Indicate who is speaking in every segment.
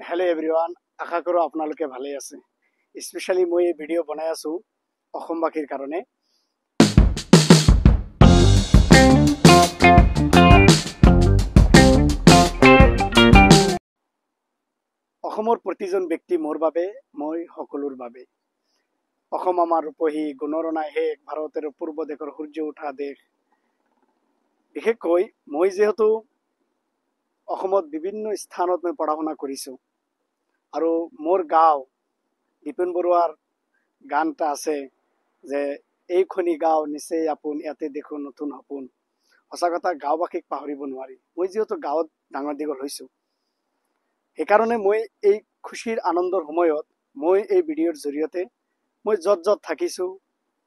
Speaker 1: Hello everyone आशा करो आपनालोके भाले आछे स्पेशली मैं भिडिओ बनाई आसो অসমবাসীৰ কাৰণে অসমৰ প্ৰতিজন ব্যক্তি মোৰ বাবে মই সকলোৰ বাবে অসম আমাৰ ৰূপহী গুণৰণা হেক ভাৰতৰ পূৰ্ব দেশৰ সূৰ্য উঠা দেশ বিশেষকৈ মই যেহেতু অসমত বিভিন্ন স্থানত মই পঢ়া শুনা কৰিছো আৰু মোৰ গাঁও দীপেন বৰুৱাৰ গান এটা আছে যে এইখনি গাঁও নিচেই আপোন ইয়াতে দেখো নতুন সপোন সঁচা কথা গাঁওবাসীক পাহৰিব নোৱাৰি মই যেহেতু গাঁৱত ডাঙৰ দীঘল হৈছো সেইকাৰণে মই এই খুশিৰ আনন্দৰ সময়ত মই এই ভিডিঅ'ৰ জৰিয়তে মই যত যত থাকিছো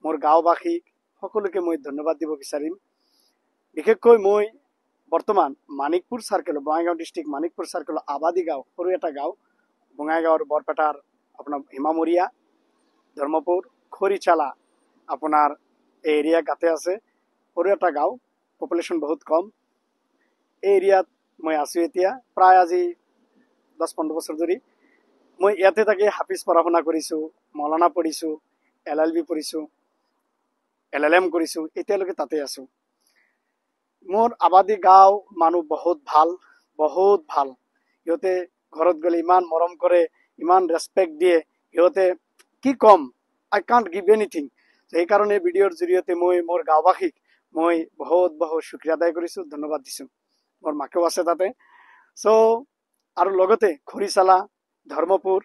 Speaker 1: মোৰ গাঁওবাসীক সকলোকে মই ধন্যবাদ দিব বিচাৰিম বিশেষকৈ মই বৰ্তমান Manikpur circle Bongaigaon district Manikpur circle আবাদী গাঁও সৰু এটা গাঁও বঙাইগাঁৱৰ বৰপেটাৰ আপোনাৰ হিমামৰিয়া ধৰ্মপুৰ খৰিচালা আপোনাৰ এই এৰিয়া গাতে আছে সৰু এটা গাঁও পপুলেশ্যন বহুত কম এই এৰিয়াত মই আছো এতিয়া প্ৰায় আজি 10-15 বছৰ ধৰি মই ইয়াতে থাকি হাফিজ পঢ়া শুনা কৰিছো মৌলানা পঢ়িছো এলএলবি পঢ়িছো এলএলএম কৰিছো এতিয়ালৈকে তাতে আছো মোৰ আবাদী গাঁও মানুহ বহুত ভাল ইহঁতে ঘৰত গলে ইমান মৰম কৰে ইমান ৰেসপেক্ট দিয়ে ইহঁতে কি কম আই কান্ট গিভ এনিথিং সেই কাৰণে ভিডিঅ'ৰ জৰিয়তে মই মোৰ গাঁওবাসীক মই বহুত শুক্ৰিয়া আদায় কৰিছো ধন্যবাদ দিছো মোৰ মাকেও আছে তাতে সো আৰু লগতে খৰিচালা ধৰ্মপুৰ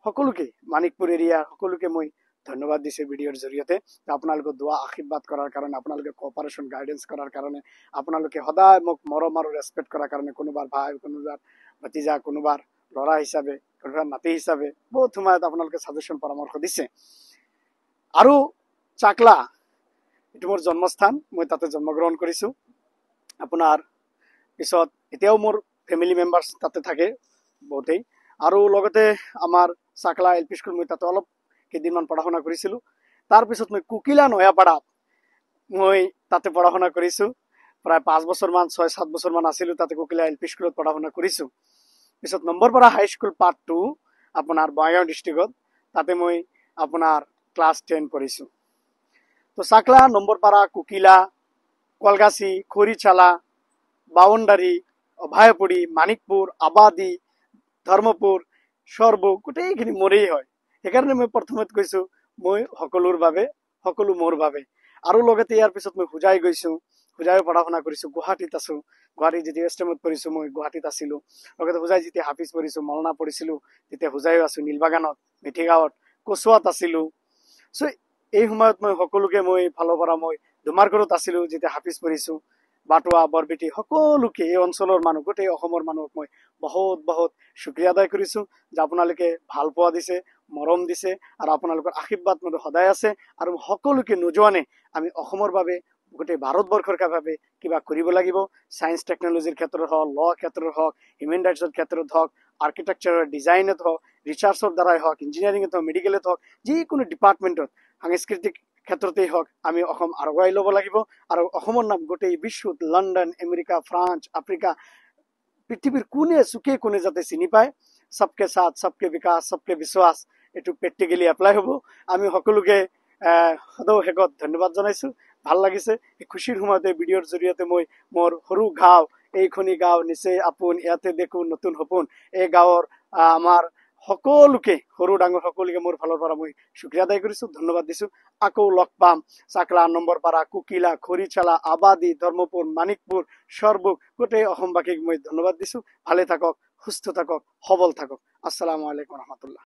Speaker 1: সকলোকে মানিকপুৰ এৰিয়া সকলোকে মই ধন্যবাদ দিছো ভিডিঅ'ৰ জৰিয়তে আপোনালোকৰ দোৱা আশীৰ্বাদ কৰাৰ কাৰণে আপোনালোকে কোঅপাৰেশন গাইডেন্স কৰাৰ কাৰণে আপোনালোকে সদায় মোক মৰম আৰু ৰেসপেক্ট কৰাৰ কাৰণে কোনোবাৰ ভাই কোনোবাৰ ভতিজা কোনোবাৰ লৰা হিচাপে কোনোবাৰ নাতি হিচাপে বহুত সময়ত আপোনালোকে সাজেশন পৰামৰ্শ দিছে আৰু চাকলা এটো মোৰ জন্মস্থান মই তাতে জন্মগ্ৰহণ কৰিছো আপোনাৰ পিছত এতিয়াও মোৰ ফ্যামিলি মেম্বাৰ্স তাতে থাকে বহুতেই আৰু লগতে আমাৰ চাকলা এলপি স্কুল মই তাতে অলপ কেইদিনমান পঢ়া শুনা কৰিছিলো তাৰ পিছত মই কুকিলা নয়াপাড়াত মই তাতে পঢ়া শুনা কৰিছো প্ৰায় 5 বছৰ মান 6-7 বছৰ মান আছিল তাতে কুকিলা এলপি স্কুলত পঢ়া শুনা কৰিছো পিছত নম্বৰপাৰা হাই স্কুল পাৰ্ট 2 আপোনাৰ বঙাইগাঁও ডিস্ট্ৰিক্টত তাতে মই আপোনাৰ ক্লাস 10 পঢ়িছো তো চাকলা নম্বৰপাৰা কুকিলা কলগাছি খৰিচালা বাউন্ডাৰী অভয়পুৰী মানিকপুৰ আবাদী ধৰ্মপুৰ সৰ্বক গোটেইখিনি মোৰেই হয় সেইকাৰণে মই প্ৰথমত কৈছো মই সকলোৰ বাবে সকলো মোৰ বাবে আৰু লগতে ইয়াৰ পিছত মই হুজাই গৈছো হুজাই পঢ়া শুনা কৰিছো গুৱাহাটীত আছো গুৱাহাটী যেতিয়া এষ্টেমত পঢ়িছো মই গুৱাহাটীত আছিলো লগতে হুজাই যেতিয়া হাফিজ পঢ়িছো মৌলানা পঢ়িছিলো তেতিয়া হুজাইও আছো নীলবাগানত মিঠিগাঁৱত কচুৱাত আছিলো সো এই সময়ত মই সকলোকে মই ভালো পৰা মই দুমাৰকৰত আছিলো যেতিয়া হাফিজ পঢ়িছো বাটুৱা বৰবিটি সকলোকে এই অঞ্চলৰ মানুহ গোটেই অসমৰ মানুহক মই বহুত শুক্ৰিয়া আদায় কৰিছো যে আপোনালোকে ভাল পোৱা দিছে মৰম দিছে আৰু আপোনালোকৰ আশীৰ্বাদ মোৰ সদায় আছে আৰু সকলোকে নজোৱানে আমি অসমৰ বাবে গোটেই ভাৰতবৰ্ষৰ বাবে কিবা কৰিব লাগিব সায়েন্স টেকনলজিৰ ক্ষেত্ৰত হওক ল ক্ষেত্ৰত হওক হিউম্যান ৰাইটছৰ ক্ষেত্ৰত হওক আৰ্কিটেকচাৰৰ ডিজাইনত হওক ৰিচাৰ্চৰ দ্বাৰাই হওক ইঞ্জিনিয়াৰিংত হওক মেডিকেলত হওক যিকোনো ডিপাৰ্টমেন্টত সাংস্কৃতিক ক্ষেত্ৰতে হওক আমি অসম আগুৱাই ল'ব লাগিব আৰু অসমৰ নাম গোটেই বিশ্বত লণ্ডন আমেৰিকা ফ্ৰান্স আফ্ৰিকা পৃথিৱীৰ কোনে যাতে চিনি পায় सबके साथ सबके विकास सबके विश्वास এটু প্ৰ্যাক্টিক্যালি এপ্লাই হ'ব আমি সকলোকে সদায় হেগত ধন্যবাদ জনাইছো ভাল লাগিছে এই খুশিৰ সময়তে ভিডিঅ'ৰ জৰিয়তে মই মোৰ সৰু গাঁও এইখনি গাঁও নিচেই আপোন ইয়াতে দেখো নতুন সপোন এই গাঁৱৰ আমাৰ সকলোকে সৰু ডাঙৰ সকলোকে মোৰ ফালৰ পৰা মই শুক্ৰিয়া আদায় কৰিছো ধন্যবাদ দিছো আকৌ লগ পাম চাকলা নম্বৰপাৰা কুকিলা খৰিচালা আবাদী ধৰ্মপুৰ মানিকপুৰ সৰ্বক গোটেই অসমবাসীক মই ধন্যবাদ দিছো ভালে থাকক সুস্থ থাকক সবল থাকক আসসালামু আলাইকুম রহমতুল্লাহ।